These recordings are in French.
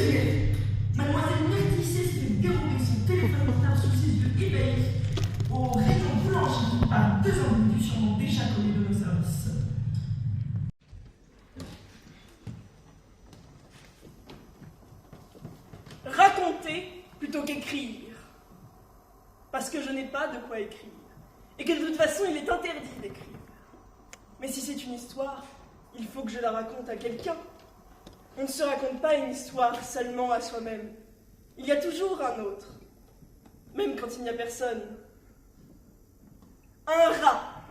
Juliette. Mademoiselle Myrtille cesse de dérouler son téléphone portable sous ses yeux ébahis aux rayons blanchis à 2 ans du sûrement déjà connu de nos services. Raconter plutôt qu'écrire. Parce que je n'ai pas de quoi écrire. Et que de toute façon, il est interdit d'écrire. Mais si c'est une histoire, il faut que je la raconte à quelqu'un. On ne se raconte pas une histoire seulement à soi-même. Il y a toujours un autre. Même quand il n'y a personne. Un rat,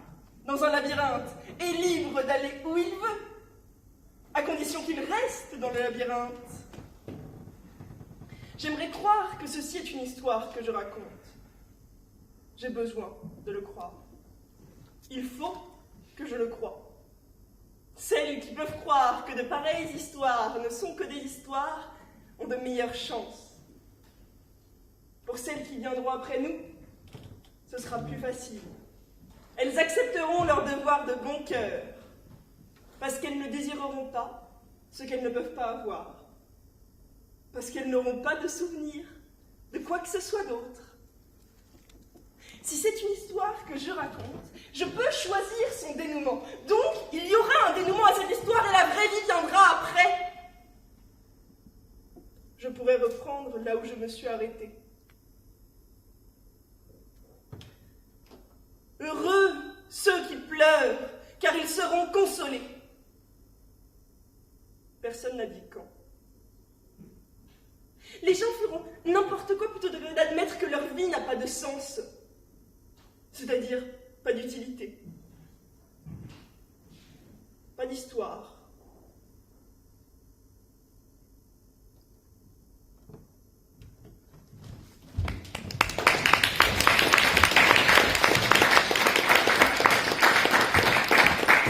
dans un labyrinthe, est libre d'aller où il veut, à condition qu'il reste dans le labyrinthe. J'aimerais croire que ceci est une histoire que je raconte. J'ai besoin de le croire. Il faut que je le croie. Celles qui peuvent croire que de pareilles histoires ne sont que des histoires ont de meilleures chances. Pour celles qui viendront après nous, ce sera plus facile. Elles accepteront leur devoir de bon cœur, parce qu'elles ne désireront pas ce qu'elles ne peuvent pas avoir, parce qu'elles n'auront pas de souvenir de quoi que ce soit d'autre. Si c'est une histoire que je raconte, je peux choisir son dénouement. Donc, il y aura un dénouement à cette histoire et la vraie vie viendra après. Je pourrais reprendre là où je me suis arrêtée. Heureux ceux qui pleurent, car ils seront consolés. Personne n'a dit quand. Les gens feront n'importe quoi plutôt que d'admettre que leur vie n'a pas de sens. C'est-à-dire, pas d'utilité. Pas d'histoire.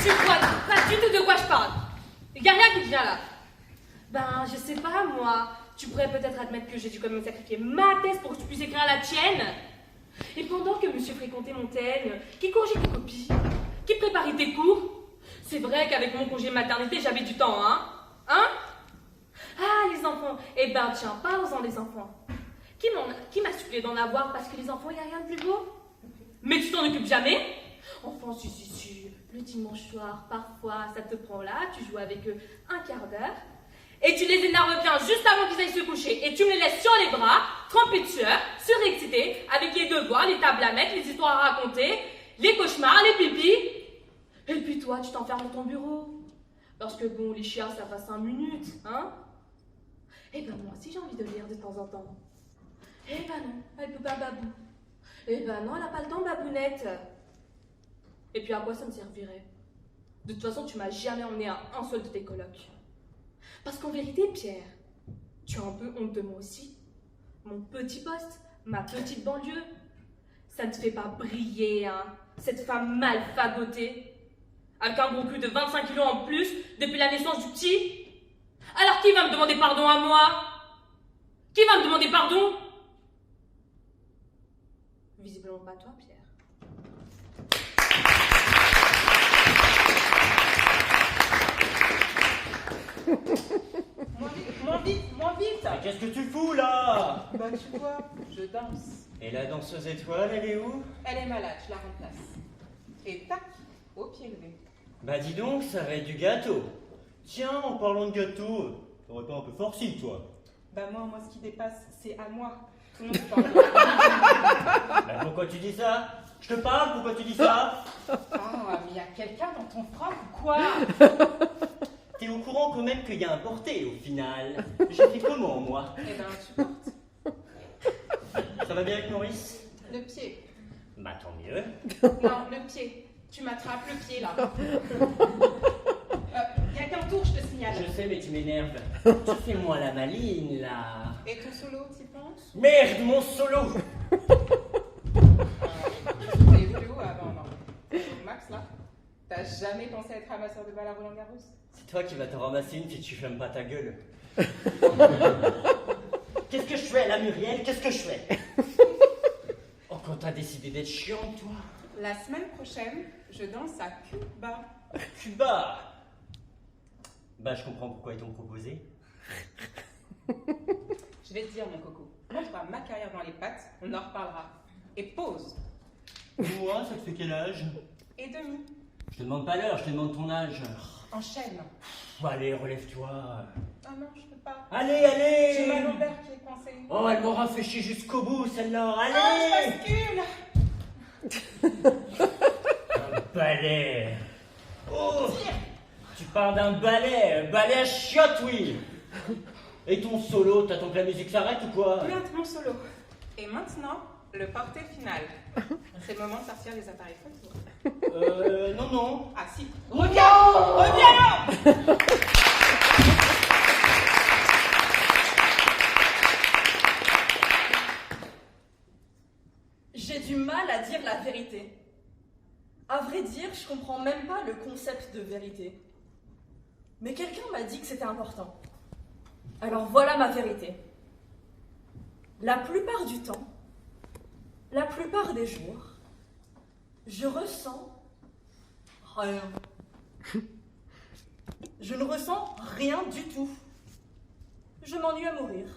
Tu crois pas du tout de quoi je parle. Il n'y a rien qui vient là. Ben, je sais pas, moi. Tu pourrais peut-être admettre que j'ai dû quand même sacrifier ma thèse pour que tu puisses écrire la tienne. Et pendant que monsieur fréquentait Montaigne, qui corrigeait tes copies, qui préparait tes cours, c'est vrai qu'avec mon congé maternité, j'avais du temps, hein? Hein? Ah, les enfants. Eh ben, tiens, parlons-en des enfants. Qui m'a supplié d'en avoir parce que les enfants, il n'y a rien de plus beau? Mais tu t'en occupes jamais? Enfin, si. Le dimanche soir, parfois, ça te prend là, tu joues avec eux un quart d'heure. Et tu les énerves bien juste avant qu'ils aillent se coucher. Et tu me les laisses sur les bras, trempés de sueur, surexcités, avec les devoirs, les tables à mettre, les histoires à raconter, les cauchemars, les pipis. Et puis toi, tu t'enfermes dans ton bureau. Parce que bon, les chiens, ça va 5 minutes, hein? Eh ben moi aussi, j'ai envie de lire de temps en temps. Eh ben non, elle peut pas babou. Eh ben non, elle a pas le temps, babounette. Et puis à quoi ça me servirait? De toute façon, tu m'as jamais emmené à un seul de tes colocs. Parce qu'en vérité, Pierre, tu as un peu honte de moi aussi. Mon petit poste, ma petite banlieue, ça ne te fait pas briller, hein, cette femme mal fagotée, avec un gros cul de 25 kilos en plus depuis la naissance du petit. Alors qui va me demander pardon à moi? Qui va me demander pardon? Visiblement pas toi, Pierre. Moins vite. Mais qu'est-ce que tu fous là? Bah tu vois, je danse. Et la danseuse étoile, elle est où? Elle est malade, je la remplace. Et tac, au pied levé. Bah dis donc, ça va être du gâteau. Tiens, en parlant de gâteau, t'aurais pas un peu forci, toi? Bah moi ce qui dépasse, c'est à moi. Tout le monde parle. Bah pourquoi tu dis ça? Je te parle, pourquoi tu dis ça? Ah, mais y a quelqu'un dans ton froc ou quoi? T'es au courant quand même qu'il y a un porté au final. J'ai fait comment, moi? Eh ben tu portes. Ça va bien avec Maurice? Le pied. Bah tant mieux. Non, le pied. Tu m'attrapes le pied là. Y a qu'un tour, je te signale. Je sais, mais tu m'énerves. Tu fais-moi la maline, là. Et ton solo, t'y penses? Merde, mon solo! T'es plus haut avant, non? Max là, t'as jamais pensé être ramasseur de balles à Roland Garros? C'est toi qui vas te ramasser une si tu fermes pas ta gueule. Qu'est-ce que je fais là, Muriel? Qu'est-ce que je fais? Oh, quand t'as décidé d'être chiante, toi? La semaine prochaine, je danse à Cuba. Cuba! Bah, je comprends pourquoi ils t'ont proposé. Je vais te dire, mon coco, quand tu auras ma carrière dans les pattes, on en reparlera. Et pause. Moi, ça te fait quel âge? Et demi. Je te demande pas l'heure, je te demande ton âge. Enchaîne. Bon, allez, relève-toi. Ah non, je peux pas. Allez, allez! J'ai ma lombaire qui est coincée. Oh, elle m'aura fait chier jusqu'au bout, celle-là. Ah, Allez! je bascule. Un balai. Oh! Tu parles d'un balai, un balai à chiottes, oui! Et ton solo, t'attends que la musique s'arrête ou quoi? Note mon solo. Et maintenant, le porté final. C'est le moment de sortir les appareils photo. Non, non. Ah si. Regarde! Reviens! J'ai du mal à dire la vérité. À vrai dire, je comprends même pas le concept de vérité. Mais quelqu'un m'a dit que c'était important. Alors voilà ma vérité. La plupart du temps, la plupart des jours, je ressens rien. Je ne ressens rien du tout. Je m'ennuie à mourir.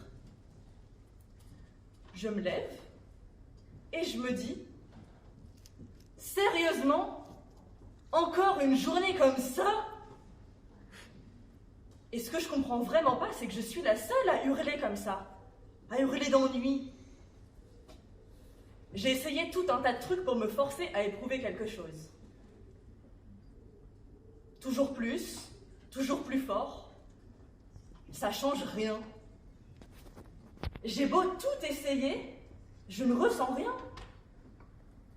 Je me lève et je me dis, sérieusement, encore une journée comme ça? Et ce que je comprends vraiment pas, c'est que je suis la seule à hurler comme ça, à hurler d'ennui. J'ai essayé tout un tas de trucs pour me forcer à éprouver quelque chose. Toujours plus fort, ça change rien. J'ai beau tout essayer, je ne ressens rien.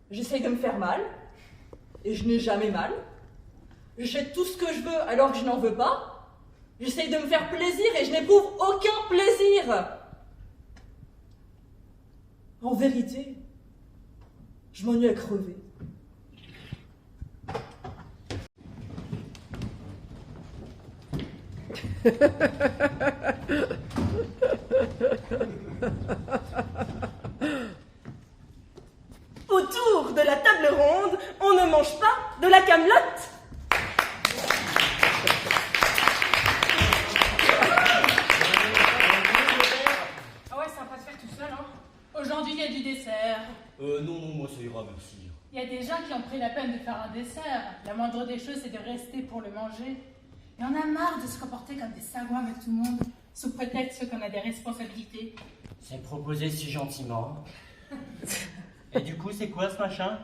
J'essaye de me faire mal, et je n'ai jamais mal. J'achète tout ce que je veux alors que je n'en veux pas. J'essaye de me faire plaisir et je n'éprouve aucun plaisir. En vérité, je m'ennuie à crever. Autour de la table ronde, on ne mange pas de la camelote. Ah ouais, sympa de faire tout seul, hein. Aujourd'hui, il y a du dessert. Non, moi ça ira, merci. Il y a des gens qui ont pris la peine de faire un dessert. La moindre des choses, c'est de rester pour le manger. Et on a marre de se comporter comme des sagouins avec tout le monde, sous prétexte qu'on a des responsabilités. C'est proposé si gentiment. Et du coup, c'est quoi ce machin?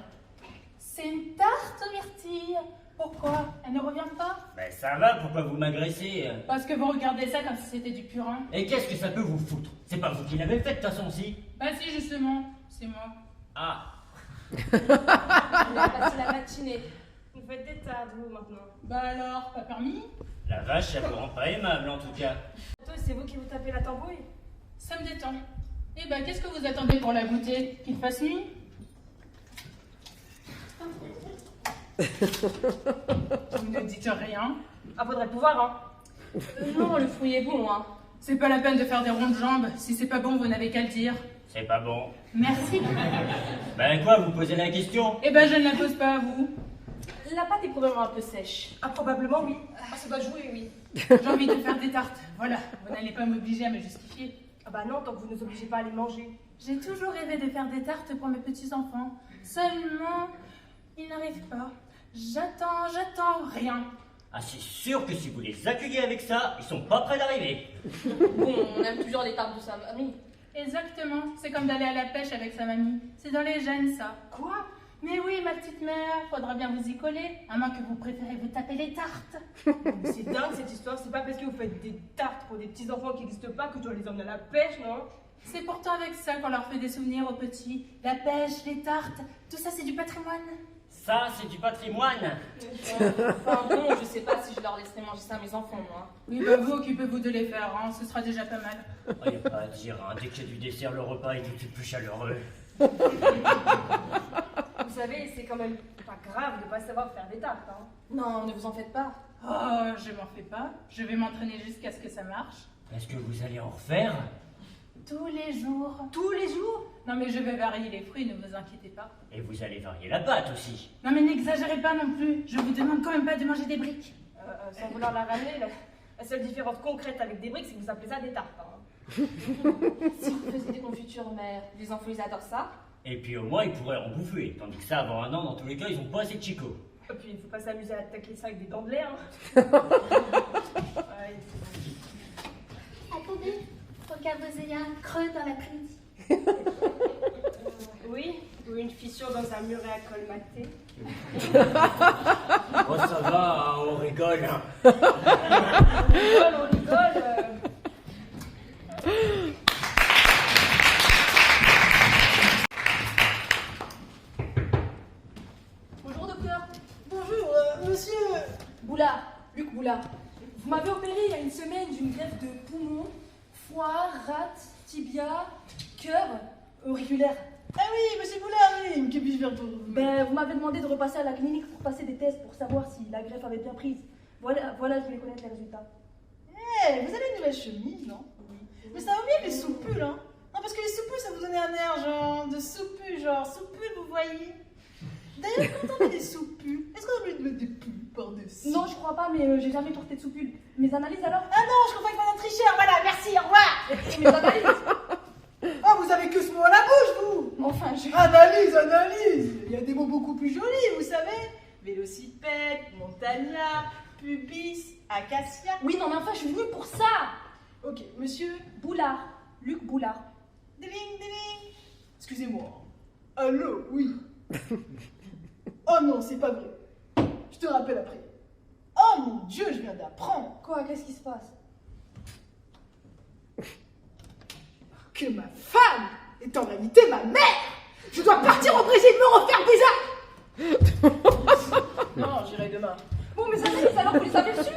C'est une tarte aux myrtilles. Pourquoi? Elle ne revient pas? Ben ça va, pourquoi vous m'agressez? Parce que vous regardez ça comme si c'était du purin. Et qu'est-ce que ça peut vous foutre? C'est pas vous qui l'avez fait de toute façon, si? Bah si, justement, c'est moi. Ah! On a passé la matinée. Vous faites des tartes, vous, maintenant. Bah alors, pas permis? La vache, ça vous rend pas aimable en tout cas. Toi, c'est vous qui vous tapez la tambouille? Ça me détend. Eh ben, qu'est-ce que vous attendez pour la goûter? Qu'il fasse nuit? Vous ne dites rien. Ah, faudrait pouvoir, hein. Non, le fruit est bon, hein. C'est pas la peine de faire des rondes jambes. Si c'est pas bon, vous n'avez qu'à le dire. C'est pas bon. Merci. Ben quoi, vous posez la question? Eh ben, je ne la pose pas à vous. La pâte est probablement un peu sèche. Ah, probablement oui. Ah, ça doit jouer, oui. J'ai envie de faire des tartes. Voilà, vous n'allez pas m'obliger à me justifier. Ah bah non, tant que vous ne nous obligez pas à les manger. J'ai toujours rêvé de faire des tartes pour mes petits-enfants. Seulement, ils n'arrivent pas. J'attends, rien. Ah, c'est sûr que si vous les accueillez avec ça, ils sont pas prêts d'arriver. Bon, on aime toujours les tartes de sa mamie. Exactement, c'est comme d'aller à la pêche avec sa mamie. C'est dans les gènes, ça. Quoi? Mais oui, ma petite mère, faudra bien vous y coller, à moins que vous préférez vous taper les tartes. Mais c'est dingue cette histoire, c'est pas parce que vous faites des tartes pour des petits-enfants qui n'existent pas que je dois les emmener à la pêche, non? C'est pourtant avec ça qu'on leur fait des souvenirs aux petits. La pêche, les tartes, tout ça c'est du patrimoine. Ça, c'est du patrimoine. Enfin bon, je sais pas si je leur laisserai manger ça à mes enfants, moi. Oui, bah vous occupez-vous de les faire, hein, ce sera déjà pas mal. Oh, y a pas à dire, hein. Dès qu'il y a du dessert, le repas est tout de suite plus chaleureux. Vous savez, c'est quand même pas grave de pas savoir faire des tartes, hein. Non, ne vous en faites pas. Oh, je m'en fais pas, je vais m'entraîner jusqu'à ce que ça marche. Est-ce que vous allez en refaire? Tous les jours. Tous les jours? Non mais je vais varier les fruits, ne vous inquiétez pas. Et vous allez varier la pâte aussi. Non mais n'exagérez pas non plus, je vous demande quand même pas de manger des briques. Sans vouloir la ramener, la seule différence concrète avec des briques, c'est que vous appelez ça des tartes, hein. Si vous faisiez des confitures mères, les enfants ils adorent ça. Et puis au moins ils pourraient en bouffer, tandis que ça avant un an, dans tous les cas, ils ont pas assez de chicots. Et puis il ne faut pas s'amuser à attaquer ça avec des dents de lait. Hein. Ouais, Attendez, regarde, il y a un creux dans l'après-midi. oui, ou une fissure dans un muret à colmater. Oh ça va, hein, on rigole. Hein. On rigole. Bonjour docteur. Bonjour, monsieur. Boulard, Luc Boulard. Vous m'avez opéré il y a une semaine d'une greffe de poumon, foie, rate, tibia, cœur, auriculaire. Ah oui, monsieur Boulard, oui, que puis-je faire pour vous? Ben, vous m'avez demandé de repasser à la clinique pour passer des tests pour savoir si la greffe avait bien prise. Voilà, je voulais connaître les résultats. Eh, vous avez une nouvelle chemise, non? Oui. Mais ça va bien les soupules, hein? Non, parce que les soupules, ça vous donnait un air genre de soupule, genre soupule, vous voyez? D'ailleurs, quand on met des soupules, est-ce qu'on a oublié de mettre des pulls par-dessus? Non, je crois pas, mais j'ai jamais porté de soupule. Mes analyses alors? Ah non, je comprends que madame Tricheur, voilà, merci, au revoir! Et mes analyses? Ah, vous avez que ce mot à la bouche, vous! Enfin, je... Analyse! Il y a des mots beaucoup plus jolis, vous savez? Vélocipède, montagnard, pubis, acacia. Oui, non, mais enfin, je suis venue pour ça. Ok, monsieur. Boulard, Luc Boulard. Ding, ding. Excusez-moi. Allô, oui. Oh non, c'est pas vrai. Je te rappelle après. Oh mon Dieu, je viens d'apprendre Quoi, qu'est-ce qui se passe? que ma femme est en réalité ma mère. Je dois partir au Brésil me refaire bizarre. Non, j'irai demain. Bon, mes analyses alors, vous les avez reçues?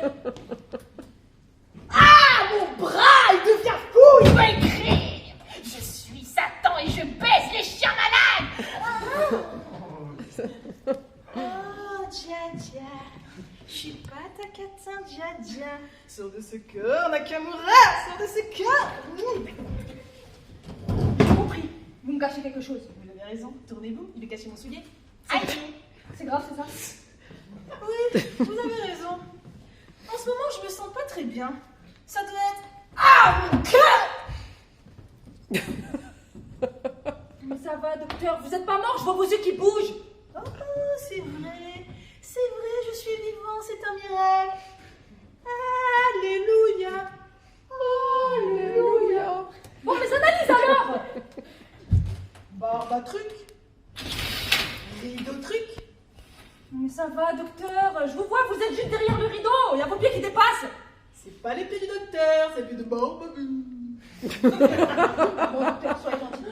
Ah, mon bras, il devient fou, il va écrire. Je suis Satan et je baise les chiens malades. Oh, Dja, je suis pas ta catin, Dja. Sors de ce cœur, Nakamura, sors de ce cœur. J'ai compris. Vous me cachez quelque chose. Vous avez raison, tournez-vous, il est caché mon soulier. Aïe. C'est grave, c'est ça? Oui, vous avez raison. En ce moment, je me sens pas très bien. Ça doit être... Ah, mon cœur. Mais ça va, docteur. Vous êtes pas mort, je vois vos yeux qui bougent. Oh, c'est vrai, je suis vivant, c'est un miracle. Alléluia. Alléluia. Bon, mes analyses alors? Barbe truc. Rideau truc. Mais ça va, docteur. Je vous vois, vous êtes juste derrière le rideau. Il y a vos pieds qui dépassent. C'est pas les pieds du docteur, c'est les pieds de barbe. Bon, docteur, soyez gentil.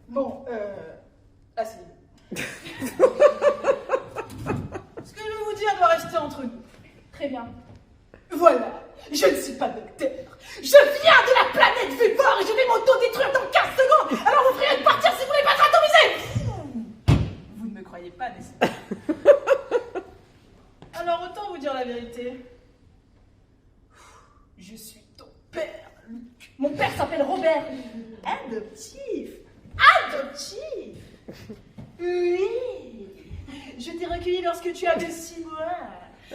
Bon, asseyez. Ce que je veux vous dire doit rester entre nous. Très bien. Voilà, je ne suis pas docteur. Je viens de la planète Vépor et je vais m'auto-détruire dans 15 secondes. Alors vous ferez de partir si vous voulez pas être atomisé. Vous ne me croyez pas, n'est-ce pas? Alors autant vous dire la vérité. Je suis ton père, Luc. Mon père s'appelle Robert. Adoptif. Adoptif. Oui. Je t'ai recueilli lorsque tu avais 6 mois.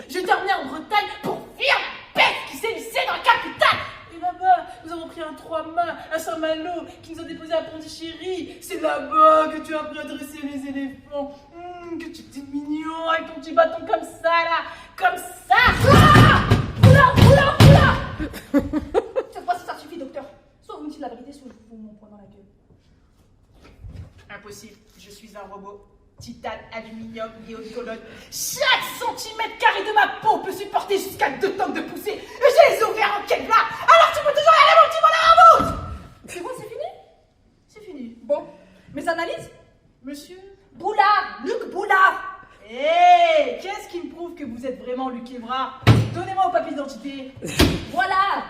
Je t'ai emmené en Bretagne pour fuir la peste qui s'élissait dans la capitale. Et là-bas, nous avons pris un 3 mâts à Saint-Malo qui nous a déposé à Pondichéry. C'est là-bas que tu as appris à dresser les éléphants. Que tu étais mignon avec ton petit bâton comme ça, là. Comme ça. Ah, oula. Cette fois-ci, ça suffit, docteur. Soit vous me dites la vérité, soit je vous mon poing dans la gueule. Impossible, je suis un robot. Titane, aluminium, biocolone. Chaque centimètre carré de ma peau peut supporter jusqu'à 2 tonnes de poussée. Et j'ai les ovaires en Kevlar. Alors tu peux toujours aller mon petit bonheur à bout. C'est bon, c'est fini? C'est fini. Bon. Mes analyses? Monsieur Boulard, Luc Boulard. Hé, qu'est-ce qui me prouve que vous êtes vraiment Luc Évrard? Donnez-moi vos papiers d'identité. Voilà.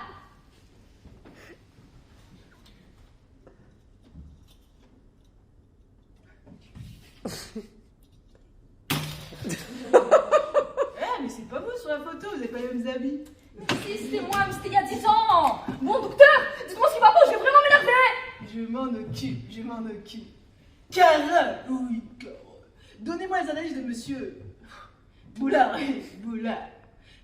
Mais c'est pas vous sur la photo, vous avez pas les mêmes habits. Mais si, c'était moi, mais c'était il y a 10 ans. Bon, docteur, dites-moi ce qui va pas, je vais vraiment m'énerver. Je m'en occupe. Carole, oui, Carole. Donnez-moi les analyses de monsieur Boulard. Boulard.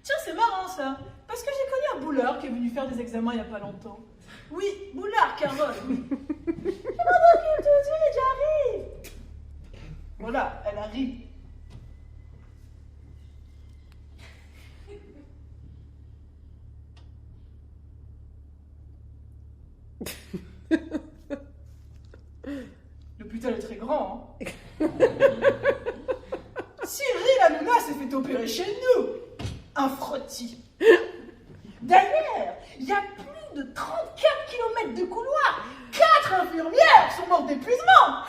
Tiens, c'est marrant ça, parce que j'ai connu un Boulard qui est venu faire des examens il n'y a pas longtemps. Oui, Boulard, Carole, oui. Et pendant qu'il tout de suite, j'arrive. Voilà, elle arrive. L'hôpital est très grand, hein. Cyril Hanouna s'est fait opérer chez nous. Un frottis. D'ailleurs, il y a plus de 34 km de couloir. 4 infirmières sont mortes d'épuisement.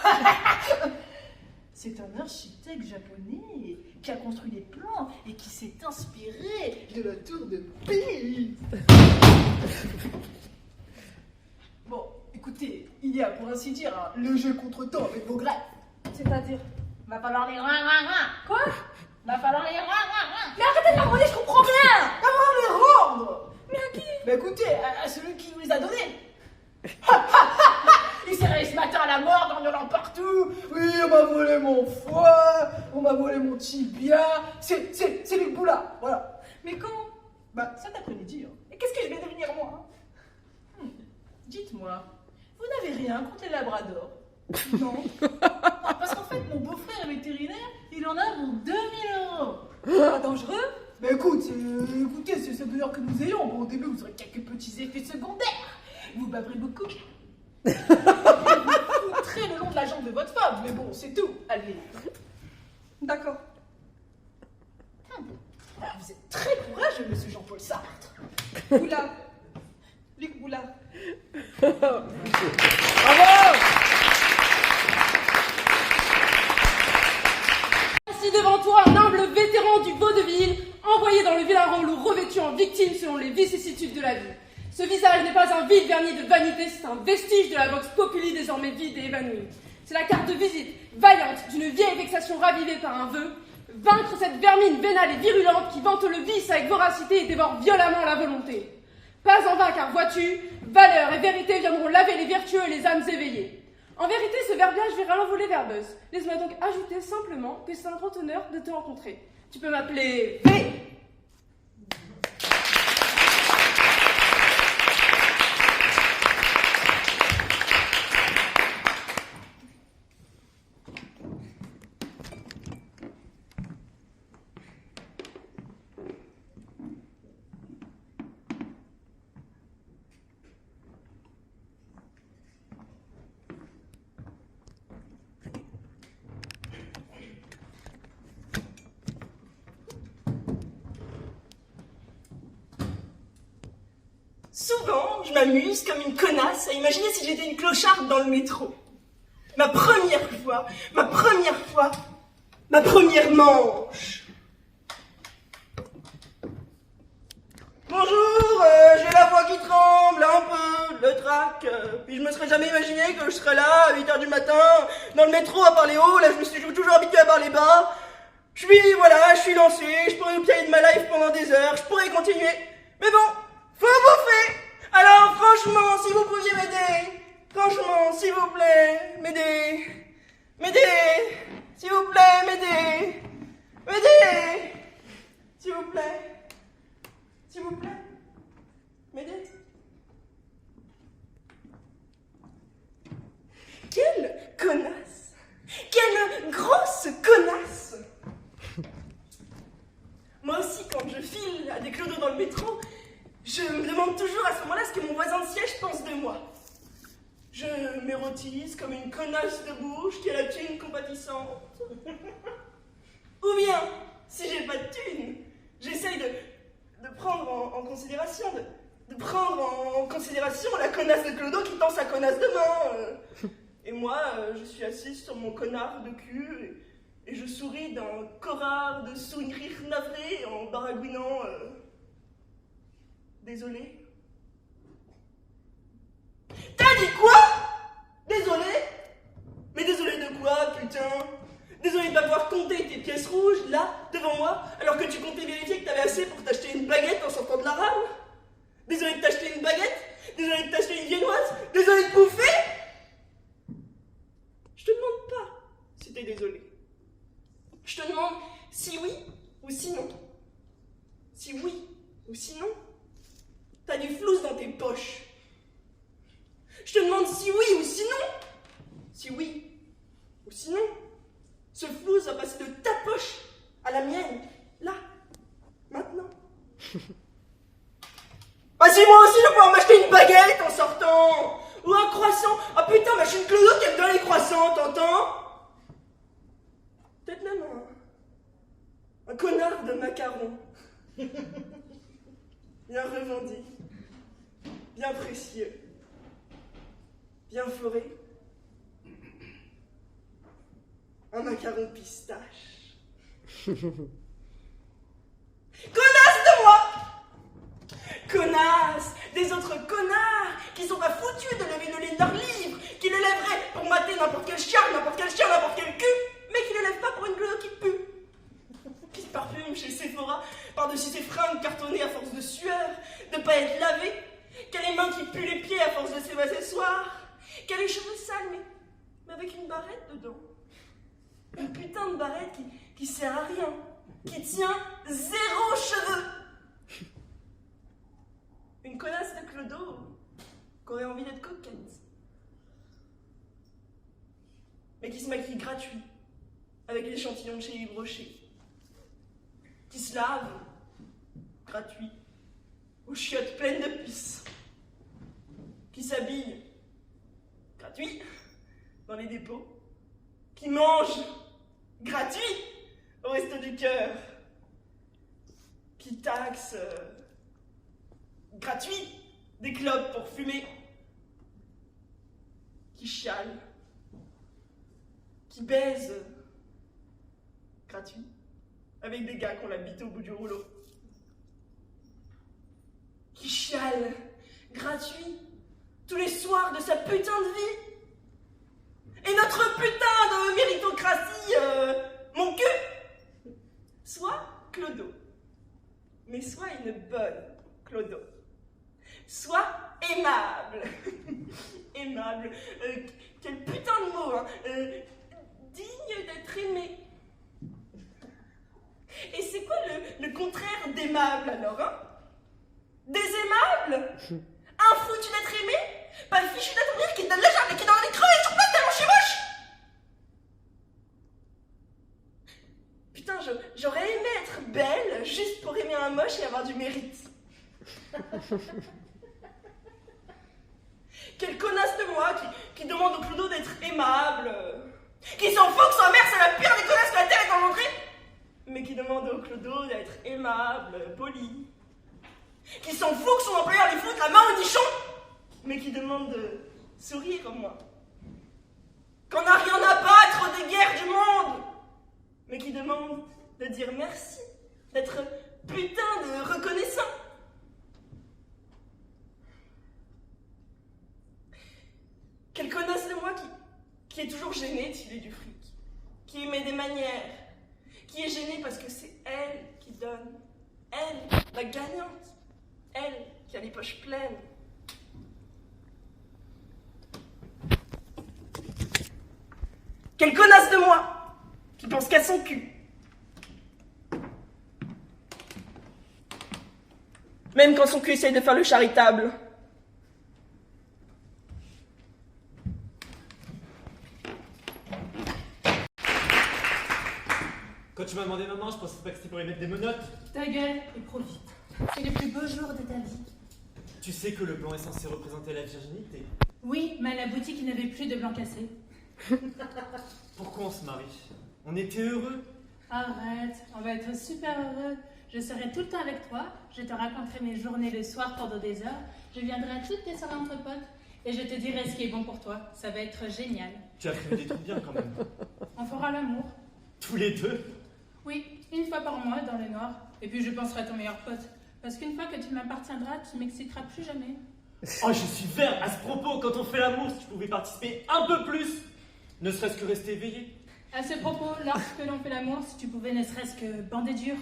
C'est un architecte japonais qui a construit les plans et qui s'est inspiré de la tour de Pise. Bon, écoutez, il y a pour ainsi dire le jeu contre-temps avec vos greffes. C'est-à-dire? Va falloir les rin-rin-rin. Quoi? Va falloir les rin-rin-rin. Mais arrêtez de marmonner, je comprends rien! Va falloir les rendre. Mais à qui? Bah écoutez, à celui qui vous les a donnés. Il s'est réveillé ce matin à la mort, en hurlant partout. Oui, on m'a volé mon foie, on m'a volé mon tibia. C'est Luc Boula, voilà. Mais quand? Bah, cet après-midi. Hein. Et qu'est-ce que je vais devenir, moi? Dites-moi, vous n'avez rien contre les labradors? Non. Ah, parce qu'en fait, mon beau-frère est vétérinaire, il en a pour 2000 €. Pas dangereux? Mais écoutez, c'est ce bonheur que nous ayons. Bon, au début, vous aurez quelques petits effets secondaires. Vous baverez beaucoup. Vous foutrez le long de la jambe de votre femme, mais bon, c'est tout. Allez. D'accord. Alors, vous êtes très courageux, monsieur Jean-Paul Sartre. Boulard. Luc Boulard. Bravo! Ainsi devant toi un humble vétéran du vaudeville, envoyé dans le vilain rôle ou revêtu en victime selon les vicissitudes de la vie. Ce visage n'est pas un vide verni de vanité, c'est un vestige de la vox populi désormais vide et évanouie. C'est la carte de visite vaillante d'une vieille vexation ravivée par un vœu, vaincre cette vermine vénale et virulente qui vante le vice avec voracité et dévore violemment la volonté. Pas en vain, car vois-tu, valeur et vérité viendront laver les vertueux et les âmes éveillées. En vérité, ce verbiage verra l'envolée verbeuse. Laisse-moi donc ajouter simplement que c'est un grand honneur de te rencontrer. Tu peux m'appeler V. Souvent, je m'amuse comme une connasse à imaginer si j'étais une clocharde dans le métro. Ma première fois, ma première manche. Bonjour, j'ai la voix qui tremble un peu, le trac. Puis je me serais jamais imaginé que je serais là à 8h du matin, dans le métro à parler haut. Là, je me suis toujours habitué à parler bas. Je suis lancé, je pourrais vous piailler de ma life pendant des heures, je pourrais continuer. Mais bon, faut bouffer. Alors franchement, si vous pouviez m'aider, franchement, s'il vous plaît, m'aider, s'il vous plaît, m'aider, s'il vous plaît, m'aider. Quelle connasse, quelle grosse connasse. Moi aussi, quand je file à des clodos dans le métro, je me demande toujours à ce moment-là ce que mon voisin de siège pense de moi. Je m'érotise comme une connasse de bouche qui a la thune compatissante. Ou bien, si j'ai pas de thune, j'essaye de prendre en considération, de prendre en considération la connasse de Clodo qui tend sa connasse de main. Et moi, je suis assise sur mon connard de cul et je souris d'un corard de sourire navré en baragouinant. Désolé. T'as dit quoi? Désolé? Mais désolé de quoi, putain? Désolé de m'avoir compté tes pièces rouges, là, devant moi, alors que tu comptais vérifier que t'avais assez pour t'acheter une baguette en sortant de la rame? Désolé de t'acheter une baguette? Désolé de t'acheter une viennoise? Désolé de bouffer? Je te demande pas si t'es désolé. Je te demande si oui ou si non. Si oui ou sinon, t'as du flouze dans tes poches. Je te demande si oui ou sinon. Si oui ou sinon, ce flouze va passer de ta poche à la mienne, là, maintenant. Ah si moi aussi je vais pouvoir m'acheter une baguette en sortant. Ou un croissant. Ah putain, ma chaîne Clodo qui aime bien les croissants, t'entends? Peut-être même un connard de macaron. Bien revendiqué, bien précieux, bien foré. Un macaron pistache. Connasse de moi! Connasse des autres connards qui sont pas foutus de lever le lait de leur livre, qui le lèveraient pour mater n'importe quel chien, n'importe quel cul, mais qui le lèvent pas pour une Clodo qui pue. Qui se parfume chez Sephora par-dessus ses fringues cartonnées à force de sueur, de pas être lavé, qui a les mains qui puent les pieds à force de ses accessoires, qui a les cheveux sales mais avec une barrette dedans. Une putain de barrette qui sert à rien, qui tient 0 cheveux. Une connasse de Clodo qui aurait envie d'être coquette, mais qui se maquille gratuit avec l'échantillon de chez Yves Rocher, qui se lave gratuit aux chiottes pleines de pisse, qui s'habille gratuit dans les dépôts, qui mange gratuit au Resto du Cœur, qui taxe gratuit des clopes pour fumer, qui chiale, qui baise gratuit avec des gars qui ont la bite au bout du rouleau, qui chiale gratuit tous les soirs de sa putain de vie. Et notre putain de méritocratie, mon cul, soit Clodo, mais soit une bonne Clodo, soit aimable, aimable, quel putain de mot, hein, digne d'être aimé. Et c'est quoi le contraire d'aimable alors, hein? Désaimable? Un foutu d'être aimé? Pas fichu d'être rire qui te donne la jambe et qui donne les creux et sur place tellement je suis moche! Putain, j'aurais aimé être belle juste pour aimer un moche et avoir du mérite. Quelle connasse de moi qui demande au Clodo d'être aimable, qui s'en fout que sa mère c'est la pire des connasses que la terre est engendrée, mais qui demande au Clodo d'être aimable, poli, qui s'en fout que son employeur lui foute la main au nichon, mais qui demande de sourire au moins, qu'on n'a rien à battre des guerres du monde, mais qui demande de dire merci, d'être putain de reconnaissant. Quelle connasse de moi qui est toujours gênée de filer du fric, qui émet des manières, qui est gênée parce que c'est elle qui donne, elle, la gagnante, elle qui a les poches pleines. Quelle connasse de moi qui pense qu'à son cul. Même quand son cul essaye de faire le charitable. Quand tu m'as demandé maman, je pensais pas que c'était pour y mettre des menottes. Ta gueule et profite. C'est le plus beau jour de ta vie. Tu sais que le blanc est censé représenter la virginité. Oui, mais à la boutique, il n'avait plus de blanc cassé. Pourquoi on se marie? On était heureux. Arrête, on va être super heureux. Je serai tout le temps avec toi, je te raconterai mes journées le soir pendant des heures, je viendrai à toutes tes soirées entre potes et je te dirai ce qui est bon pour toi. Ça va être génial. Tu as prévu des trucs bien quand même. On fera l'amour. Tous les deux? Oui, une fois par mois dans le noir. Et puis je penserai à ton meilleur pote. Parce qu'une fois que tu m'appartiendras, tu m'exciteras plus jamais. Oh, je suis vert à ce propos. Quand on fait l'amour, si tu pouvais participer un peu plus, ne serait-ce que rester éveillé. À ce propos, lorsque l'on fait l'amour, si tu pouvais ne serait-ce que bander dur.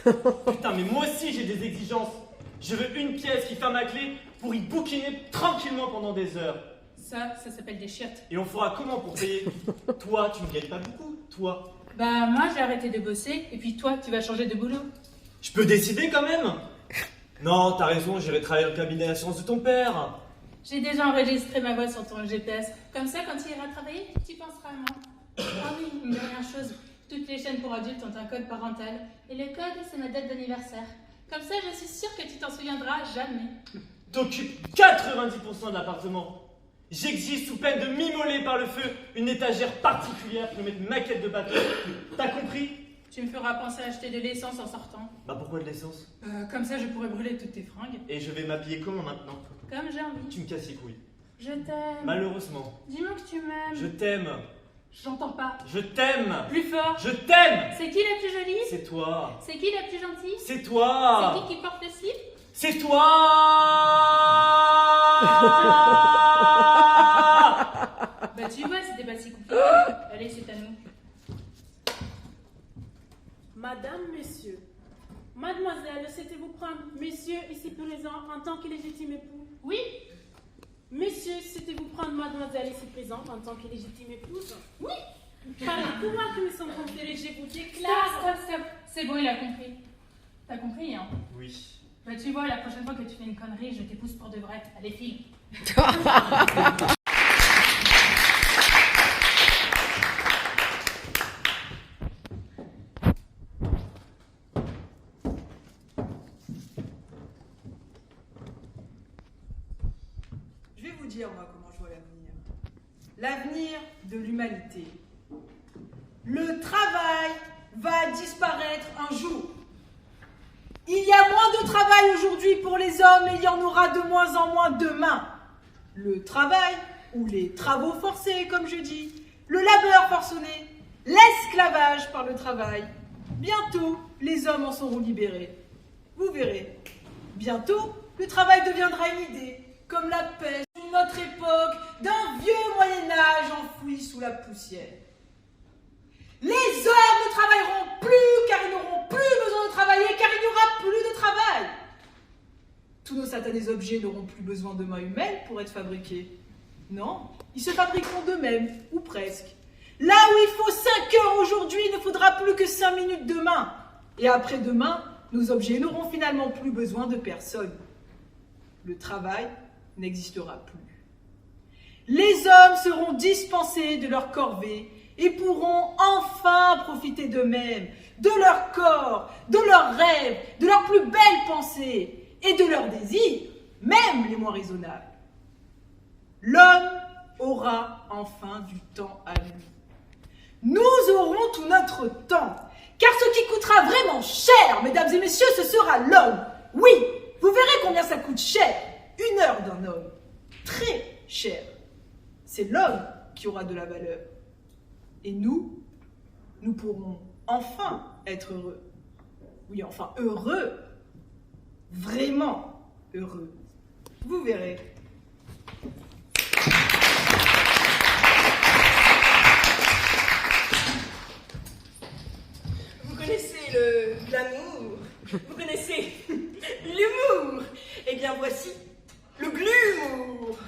Putain, mais moi aussi j'ai des exigences. Je veux une pièce qui ferme à clé pour y bouquiner tranquillement pendant des heures. Ça s'appelle des chiottes. Et on fera comment pour payer? Toi, tu me gagnes pas beaucoup, toi. Bah moi j'ai arrêté de bosser et puis toi tu vas changer de boulot. Je peux décider quand même? Non, t'as raison, j'irai travailler au cabinet d'assurance de ton père. J'ai déjà enregistré ma voix sur ton GPS. Comme ça quand tu iras travailler, tu penseras à moi. Ah oui, une dernière chose. Toutes les chaînes pour adultes ont un code parental. Et le code, c'est ma date d'anniversaire. Comme ça, je suis sûre que tu t'en souviendras jamais. T'occupes 90% de l'appartement. J'exige sous peine de m'immoler par le feu une étagère particulière pour mettre ma quête de bateau. T'as compris? Tu me feras penser à acheter de l'essence en sortant. Bah pourquoi de l'essence? Comme ça, je pourrais brûler toutes tes fringues. Et je vais m'habiller comment maintenant? Comme j'ai envie. Tu me casses les couilles. Je t'aime. Malheureusement. Dis-moi que tu m'aimes. Je t'aime. J'entends pas. Je t'aime. Plus fort. Je t'aime. C'est qui la plus jolie? C'est toi. C'est qui la plus gentille? C'est toi. C'est qui porte le slip? C'est toi. Bah tu vois, c'était pas si compliqué. Allez, c'est à nous. Madame, Messieurs, Mademoiselle, souhaitez-vous prendre Monsieur ici présent en tant que légitime époux? Oui. Messieurs, souhaitez-vous prendre Mademoiselle ici présente en tant que légitime épouse? Oui. Par les pouvoirs qui me sont conférés, je vous déclare... Stop. C'est bon, il a compris. T'as compris, hein? Oui. Bah tu vois, la prochaine fois que tu fais une connerie, je t'épouse pour de vrai. Allez, file. Je vais vous dire, moi, comment je vois l'avenir. L'avenir de l'humanité. Le travail va disparaître un jour. Il y a moins de travail aujourd'hui pour les hommes et il y en aura de moins en moins demain. Le travail, ou les travaux forcés, comme je dis, le labeur forcené, l'esclavage par le travail. Bientôt, les hommes en seront libérés. Vous verrez. Bientôt, le travail deviendra une idée, comme la peste d'une autre époque, d'un vieux Moyen-Âge enfoui sous la poussière. Les hommes ne travailleront plus car ils n'auront plus besoin de travailler, car il n'y aura plus de travail. Tous nos satanés objets n'auront plus besoin de main humaine pour être fabriqués. Non, ils se fabriqueront d'eux-mêmes, ou presque. Là où il faut 5 heures aujourd'hui, il ne faudra plus que 5 minutes demain. Et après-demain, nos objets n'auront finalement plus besoin de personne. Le travail n'existera plus. Les hommes seront dispensés de leur corvée et pourront enfin profiter d'eux-mêmes, de leur corps, de leurs rêves, de leurs plus belles pensées et de leurs désirs, même les moins raisonnables. L'homme aura enfin du temps à lui. Nous aurons tout notre temps, car ce qui coûtera vraiment cher, mesdames et messieurs, ce sera l'homme. Oui, vous verrez combien ça coûte cher, 1 heure d'un homme. Très cher. C'est l'homme qui aura de la valeur. Et nous pourrons enfin être heureux. Oui, enfin heureux. Vraiment heureux. Vous verrez. Vous connaissez l'amour, vous connaissez l'humour. Eh bien voici le glumour.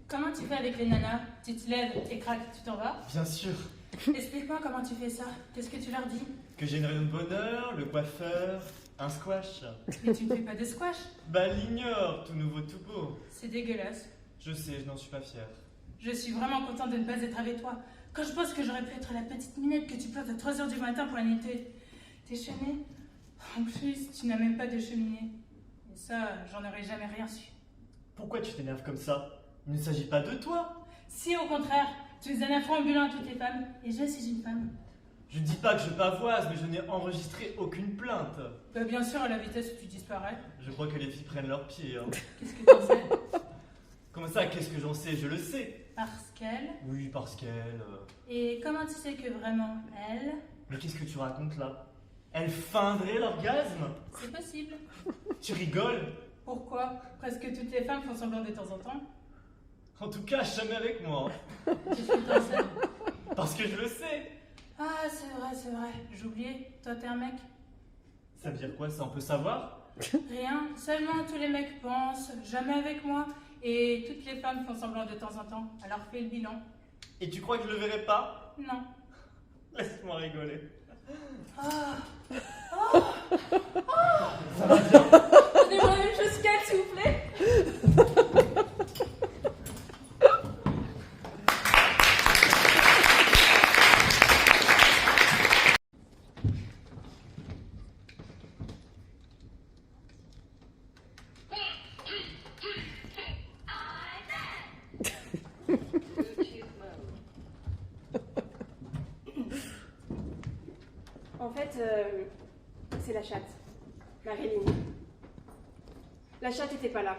Comment tu fais avec les nanas? Tu te lèves et crac, tu t'en vas? Bien sûr. Explique-moi comment tu fais ça. Qu'est-ce que tu leur dis? Que j'ai une réunion de bonheur, le coiffeur, un squash. Mais tu ne fais pas de squash. Bah l'ignore, tout nouveau, tout beau. C'est dégueulasse. Je sais, je n'en suis pas fier. Je suis vraiment contente de ne pas être avec toi. Quand je pense que j'aurais pu être la petite minette que tu plantes à 3h du matin pour la nuit déchaînée. En plus, tu n'as même pas de cheminée. Et ça, j'en aurais jamais rien su. Pourquoi tu t'énerves comme ça? Il ne s'agit pas de toi. Si, au contraire, tu es un affront ambulant à toutes les femmes. Et je suis une femme. Je ne dis pas que je pavoise, mais je n'ai enregistré aucune plainte. Bah, bien sûr, à la vitesse où tu disparais. Je crois que les filles prennent leurs pieds. Hein. Qu'est-ce que tu sais? Comment ça, qu'est-ce que j'en sais? Je le sais. Parce qu'elle. Oui, parce qu'elle... Et comment tu sais que vraiment elle? Mais qu'est-ce que tu racontes là? Elle feindrait l'orgasme? C'est possible. Tu rigoles? Pourquoi? Presque toutes les femmes font semblant de temps en temps. En tout cas, jamais avec moi. Qu'est-ce que t'en sais? Parce que je le sais. Ah, c'est vrai. J'ai oublié. Toi, t'es un mec. Ça veut dire quoi ça, on peut savoir? Rien, seulement tous les mecs pensent, jamais avec moi, et toutes les femmes font semblant de temps en temps, alors fais le bilan. Et tu crois que je le verrai pas? Non. Laisse-moi rigoler. Donnez-moi la même chose qu'elle, s'il vous plaît. En fait, c'est la chatte, Marilyn. La chatte était pas là.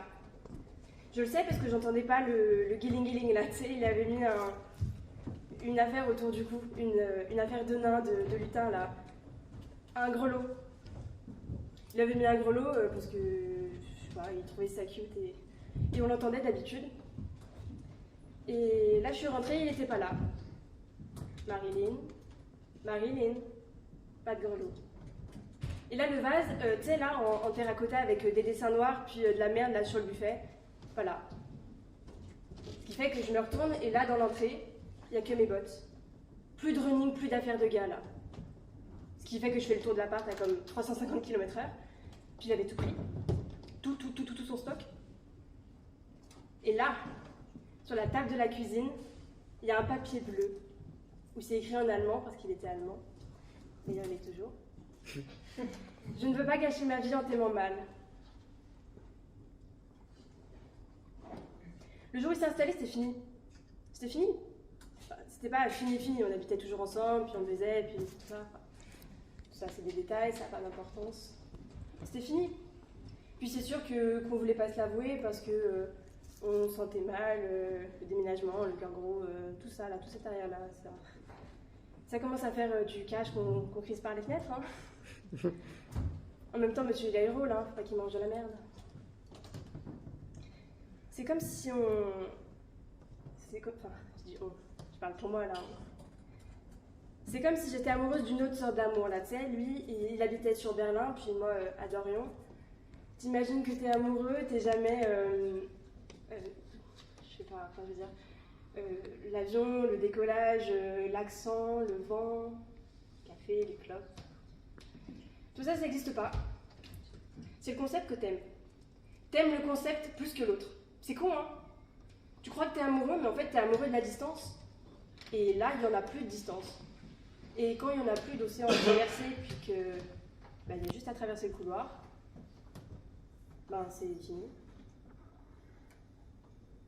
Je le sais parce que j'entendais pas le guiling là, tu sais, il avait mis une affaire autour du cou, une affaire de nain, de lutin là, un grelot. Il avait mis un grelot parce que, je sais pas, il trouvait ça cute et on l'entendait d'habitude. Et là je suis rentrée, il était pas là. Marilyn. Pas de grelot. Et là, le vase, tu sais, là, en terracotta avec des dessins noirs, puis de la merde là sur le buffet. Voilà. Ce qui fait que je me retourne, et là, dans l'entrée, il n'y a que mes bottes. Plus de running, plus d'affaires de gars, là. Ce qui fait que je fais le tour de l'appart à comme 350 km/h. Puis j'avais tout pris. Tout son stock. Et là, sur la table de la cuisine, il y a un papier bleu, où c'est écrit en allemand, parce qu'il était allemand. Et il en est toujours. Je ne veux pas gâcher ma vie en t'aimant mal. Le jour où il s'est installé, c'était fini. C'était fini. Enfin, c'était pas fini, on habitait toujours ensemble, puis on baisait, puis tout ça. Enfin, tout ça, c'est des détails, ça n'a pas d'importance. C'était fini. Puis c'est sûr qu'on voulait pas se l'avouer parce que on sentait mal, le déménagement, le cœur gros, tout ça, là, tout cet arrière-là, ça commence à faire du cash qu'on crise par les fenêtres. Hein. En même temps, monsieur, il a eu le rôle, hein, faut pas qu'il mange de la merde. C'est comme si on... Enfin, je parle pour moi, là. C'est comme si j'étais amoureuse d'une autre sorte d'amour, là, tu sais. Lui, il habitait sur Berlin, puis moi, à Dorion. T'imagines que t'es amoureux, t'es jamais... je sais pas, enfin, je veux dire... l'avion, le décollage, l'accent, le vent, le café, les clopes. Tout ça, ça n'existe pas. C'est le concept que t'aimes. T'aimes le concept plus que l'autre. C'est con, hein? Tu crois que t'es amoureux, mais en fait, t'es amoureux de la distance. Et là, il n'y en a plus de distance. Et quand il n'y en a plus d'océan à traverser, puis que il y a juste à traverser le couloir, c'est fini.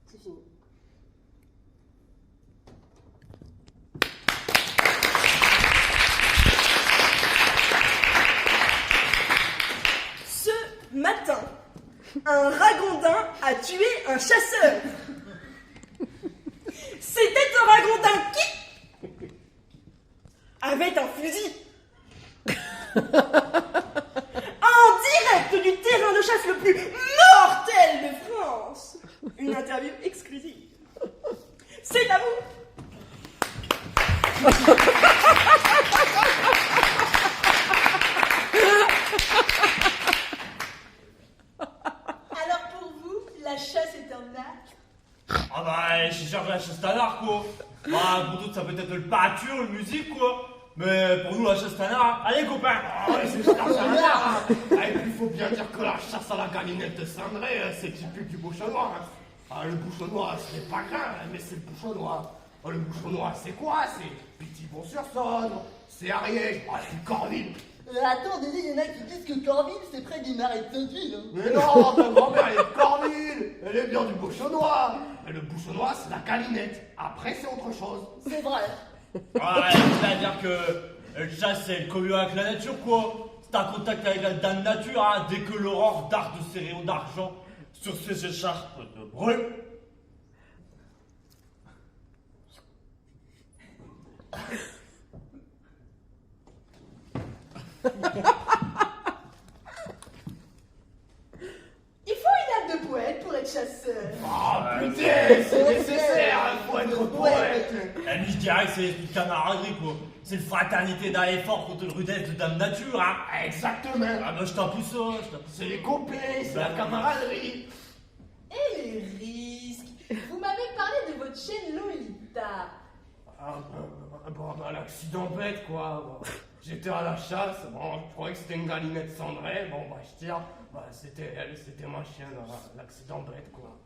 C'est fini. Ce matin, un ragondin a tué un chasseur. C'était un ragondin qui avait un fusil. En direct du terrain de chasse le plus mortel de France. Une interview exclusive. C'est à vous. Alors pour vous, la chasse est un art? Ah bah, je suis sûr que la chasse c'est un art, quoi. Bah, pour d'autres, ça peut être le peinture, la musique, quoi. Mais pour nous, la chasse c'est un art. Allez, copains. C'est un art. Et puis, il faut bien dire que la chasse à la galinette de Cendré, c'est typique du bouchonnois. Le bouchonnois, ce n'est pas grave, mais c'est le bouchonnois. Le bouchonnois, c'est quoi? C'est Pithiviers-sur-Saône, c'est Ariège, c'est Corville. Attends, Dédé, il y en a qui disent que Corville, c'est près du marais de Sainte-Ville. Hein. Mais non, ta grand-mère, elle est de Corville. Elle est bien du bouchonnois. Et le bouchonnois, c'est la galinette. Après, c'est autre chose. C'est vrai. Ouais, c'est-à-dire que le chasse, c'est le commun avec la nature, quoi. C'est un contact avec la dame nature, hein, dès que l'aurore darde de ses rayons d'argent sur ses écharpes de brûle. Il faut une âme de poète pour être chasseur. Ah, putain, c'est nécessaire, il faut être poète. Elle dit dirais que c'est l'esprit de camaraderie, quoi. C'est une fraternité d'un effort contre le rudesse de Dame Nature, hein. Exactement. Ah bah je t'appuie ça, C'est les copains, c'est la camaraderie. Et les risques. Vous m'avez parlé de votre chaîne Lolita. L'accident bête, quoi. Bon, j'étais à la chasse, bon, je croyais que c'était une galinette cendrée, bon, bah, je tire, bah, c'était elle, c'était ma chienne, l'accident bête, quoi.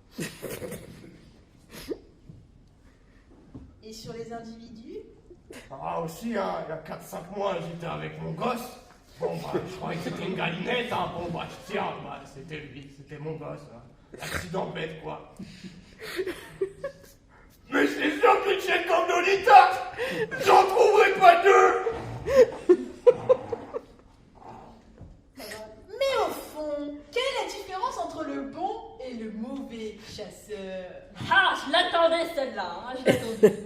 Et sur les individus? Ah, aussi, hein, il y a 4-5 mois, j'étais avec mon gosse. Bon, bah, je croyais que c'était une galinette, hein. Bon, bah, je tire, bah, c'était lui, c'était mon gosse, hein. Accident bête, quoi. Mais c'est sûr qu'une chaîne comme Lolita, j'en trouverai pas deux. Mais au fond, quelle est la différence entre le bon et le mauvais chasseur? Ah, je l'attendais celle-là, hein, je l'attendais.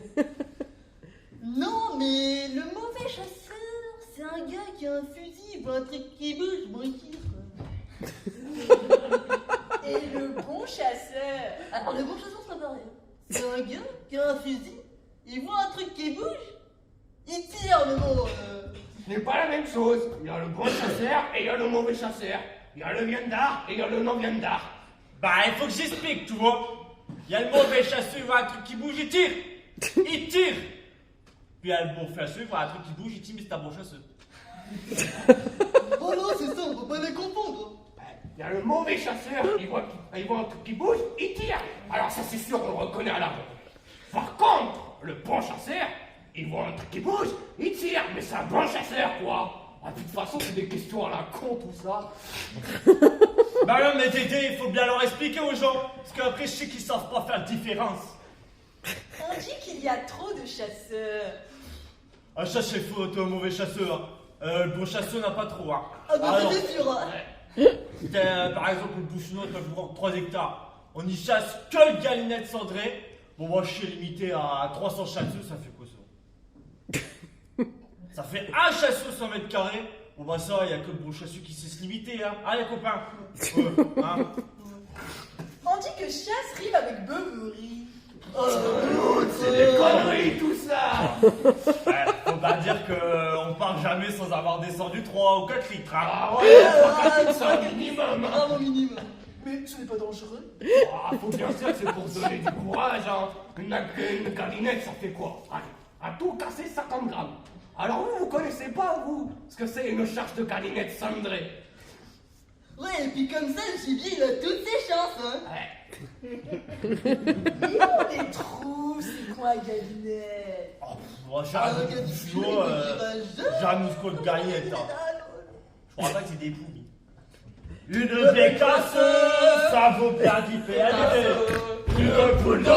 Non, mais le mauvais chasseur, c'est un gars qui a un fusil ou un truc qui bouge, bon, il tire, quoi. Et le bon chasseur? Alors, le bon chasseur, c'est pas pareil. C'est un gars qui a un fusil, il voit un truc qui bouge, il tire, mais bon. Ce n'est pas la même chose. Il y a le bon chasseur et il y a le mauvais chasseur. Il y a le viandard et il y a le non-viandard. Bah, il faut que j'explique, tu vois. Il y a le mauvais chasseur, il voit un truc qui bouge, il tire. Il tire. Puis il y a le bon chasseur, il voit un truc qui bouge, il tire, mais c'est un bon chasseur. Oh non, c'est ça, on peut pas les confondre. Il y a le mauvais chasseur, il voit un truc qui bouge, il tire. Alors ça c'est sûr, on le reconnaît à la ronde. Par contre, le bon chasseur, il voit un truc qui bouge, il tire, mais c'est un bon chasseur, quoi. Ah, de toute façon, c'est des questions à la con, tout ça. Bah non, mais Dédé, il faut bien leur expliquer aux gens. Parce qu'après, je sais qu'ils savent pas faire la différence. On dit qu'il y a trop de chasseurs. Ah, ça c'est faux, t'es un mauvais chasseur. Le bon chasseur n'a pas trop, hein. Ah bah Alors, c'est sûr, hein. par exemple, le bouchonneau, peut prendre 3 hectares. On y chasse que le galinette cendrée. Bon, moi, je suis limité à 300 chasseurs, ça fait quoi ça? Ça fait un chasseur 100 mètres carrés. Bon, bah, ça, il n'y a que le bon chasseur qui sait se limiter, hein. Allez, copains. Hein. On dit que chasse rime avec beuverie. C'est des conneries, tout ça. Ouais, faut pas dire qu'on part jamais sans avoir descendu 3 ou 4 litres, hein. Ah ouais, c'est un minimum, hein. Ah, mon minimum. Mais ce n'est pas dangereux. Ah, faut bien sûr que c'est pour se donner du courage, hein. Une galinette, ça fait quoi? Allez, à tout casser 50 grammes. Alors vous connaissez pas, vous, ce que c'est une charge de galinette cendrée? Ouais, et puis comme ça, le gibier, il a toutes ses chances, hein. Ouais. Et on les trouve, ces coins à galinette. Oh, moi, j'ai un bouchonneau, j'ai un mousquot de galinette, hein. Je crois pas que c'est des pouilles. Une bécasse, ça vaut bien 10 PND. Une poule d'eau,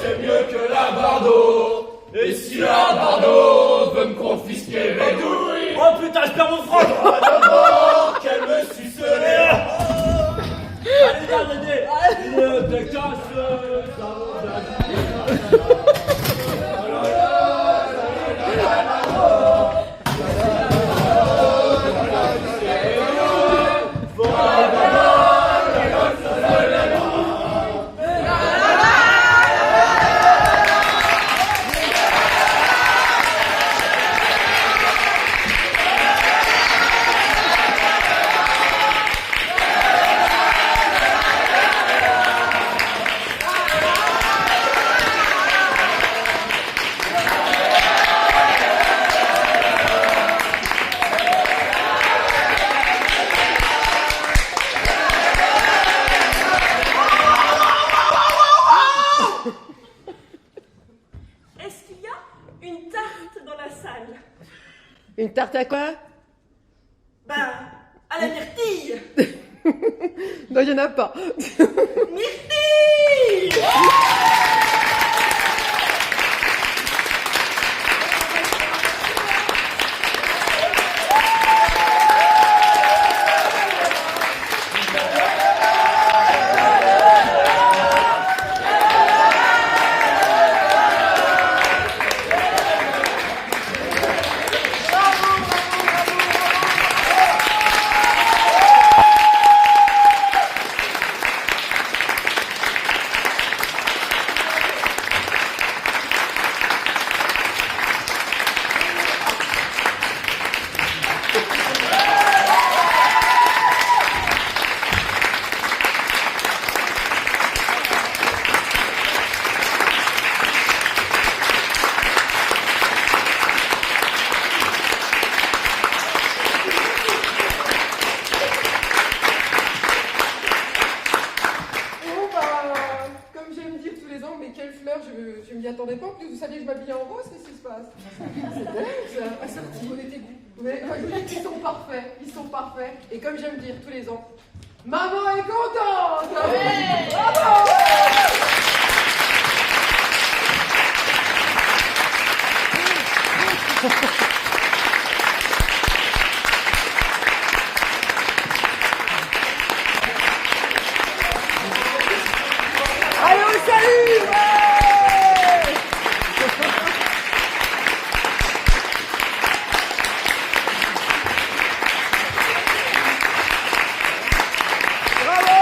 c'est mieux que la bardo. Et si la bardo veut me confisquer mes douilles, Oh putain, je perds mon franc. d'abord qu'elle me suce les Allez, viens, Dédé. Une bécasse, ça vaut bien 10 PND. Est-ce qu'il y a une tarte dans la salle? Une tarte à quoi? Ben, à la myrtille. Non, il n'y en a pas. Myrtille! en plus, vous saviez que je m'habillais en rose, qu'est-ce qui se passe? C'est dingue, ça, assorti. On était goûts. Mais je vous dis qu'ils sont parfaits, ils sont parfaits. Et comme j'aime dire tous les ans, maman est contente! Ouais. Bravo! Allez, on salue, ouais. Bravo.